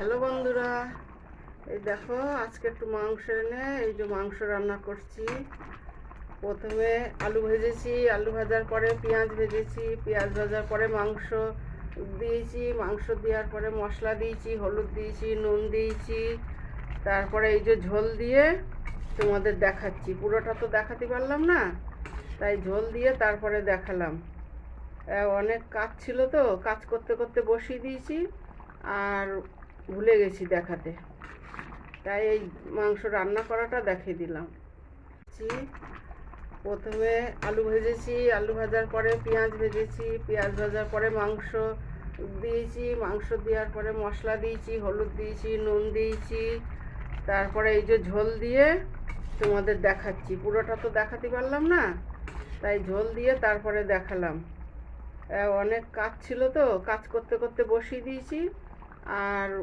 Hello বন্ধুরা, এই দেখো আজকে একটু মাংস এনে এই যে মাংস রান্না করছি। প্রথমে আলু ভেজেছি, আলু ভাজার পরে পেঁয়াজ ভেজেছি, পেঁয়াজ ভাজার পরে মাংস দিয়েছি, মাংস দেওয়ার পরে মশলা দিয়েছি, হলুদ দিয়েছি, নুন দিয়েছি। তারপরে এই যে ঝোল দিয়ে তোমাদের দেখাচ্ছি, পুরোটা তো দেখাতে পারলাম না, তাই ঝোল দিয়ে তারপরে দেখালাম। অনেক কাজ ছিল তো, কাজ করতে করতে বসিয়ে দিয়েছি আর ভুলে গেছি দেখাতে, তাই এই মাংস রান্না করাটা দেখিয়ে দিলাম। প্রথমে আলু ভেজেছি, আলু ভাজার পরে পেঁয়াজ ভেজেছি, পেঁয়াজ ভাজার পরে মাংস দিয়েছি, মাংস দেওয়ার পরে মশলা দিয়েছি, হলুদ দিয়েছি, নুন দিয়েছি। তারপরে এই যে ঝোল দিয়ে তোমাদের দেখাচ্ছি, পুরোটা তো দেখাতে পারলাম না, তাই ঝোল দিয়ে তারপরে দেখালাম। অনেক কাজ ছিল তো, কাজ করতে করতে বসিয়ে দিয়েছি আর